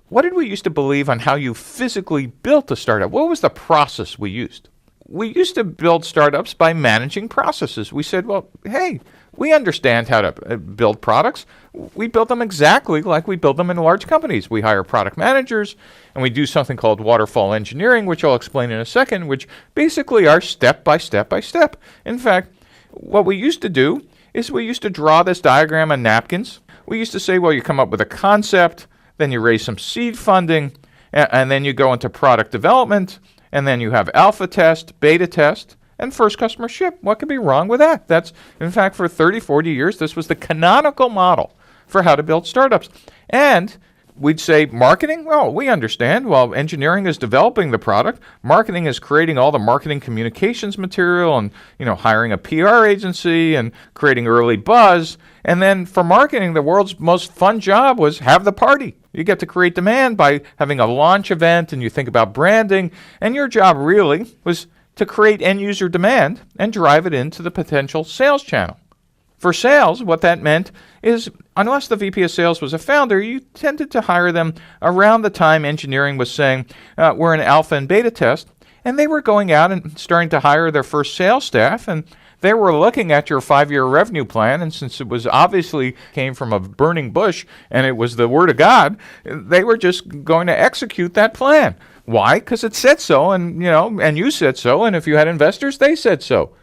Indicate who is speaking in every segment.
Speaker 1: What did we used to believe on how you physically built a startup? What was the process we used? We used to build startups by managing processes. We said, well, hey, we understand how to build products. We build them exactly like we build them in large companies. We hire product managers, and we do something called waterfall engineering, which I'll explain in a second, which basically are step by step by step. In fact, what we used to do is we used to draw this diagram on napkins. We used to say, well, you come up with a concept, then you raise some seed funding, and then you go into product development, and then you have alpha test, beta test, and first customer ship. What could be wrong with that? That's, in fact, for 30, 40 years, this was the canonical model for how to build startups. And we'd say marketing, well, we understand. While engineering is developing the product, marketing is creating all the marketing communications material and, hiring a PR agency and creating early buzz. And then for marketing, the world's most fun job was have the party. You get to create demand by having a launch event, and you think about branding. And your job really was to create end user demand and drive it into the potential sales channel. For sales, what that meant is, unless the VP of sales was a founder, you tended to hire them around the time engineering was saying, we're in alpha and beta test, and they were going out and starting to hire their first sales staff, and they were looking at your 5-year revenue plan, and since it was obviously came from a burning bush and it was the word of God, they were just going to execute that plan. Why? Because it said so, and you said so, and if you had investors, they said so.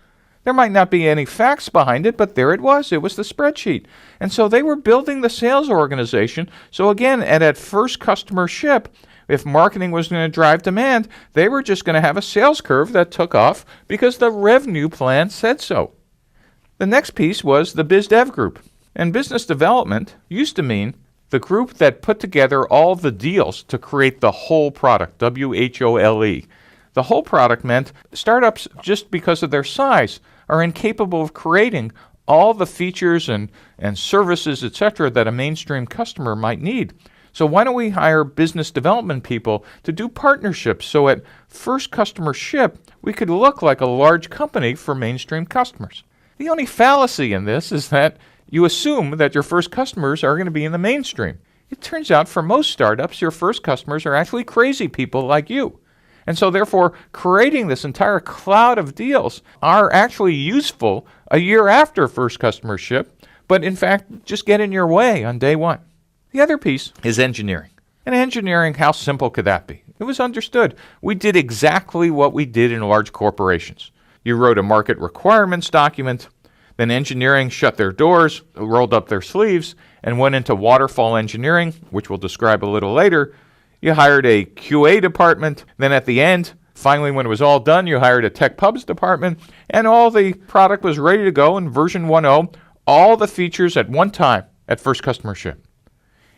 Speaker 1: There might not be any facts behind it, but there it was. It was the spreadsheet. And so they were building the sales organization. So again, at that first customer ship, if marketing was going to drive demand, they were just going to have a sales curve that took off because the revenue plan said so. The next piece was the biz dev group. And business development used to mean the group that put together all the deals to create the whole product, WHOLE. The whole product meant startups, just because of their size, are incapable of creating all the features and services, etc., that a mainstream customer might need. So why don't we hire business development people to do partnerships so at first customer ship, we could look like a large company for mainstream customers. The only fallacy in this is that you assume that your first customers are going to be in the mainstream. It turns out for most startups, your first customers are actually crazy people like you. And so therefore, creating this entire cloud of deals are actually useful a year after first customer ship, but in fact, just get in your way on day one. The other piece is engineering. And engineering, how simple could that be? It was understood. We did exactly what we did in large corporations. You wrote a market requirements document, then engineering shut their doors, rolled up their sleeves, and went into waterfall engineering, which we'll describe a little later. You hired a QA department. Then at the end, finally when it was all done, you hired a tech pubs department, and all the product was ready to go in version 1.0, all the features at one time at first customer ship.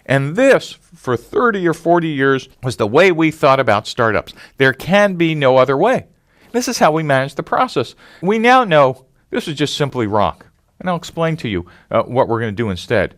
Speaker 1: And this, for 30 or 40 years, was the way we thought about startups. There can be no other way. This is how we manage the process. We now know this is just simply wrong. And I'll explain to you what we're going to do instead.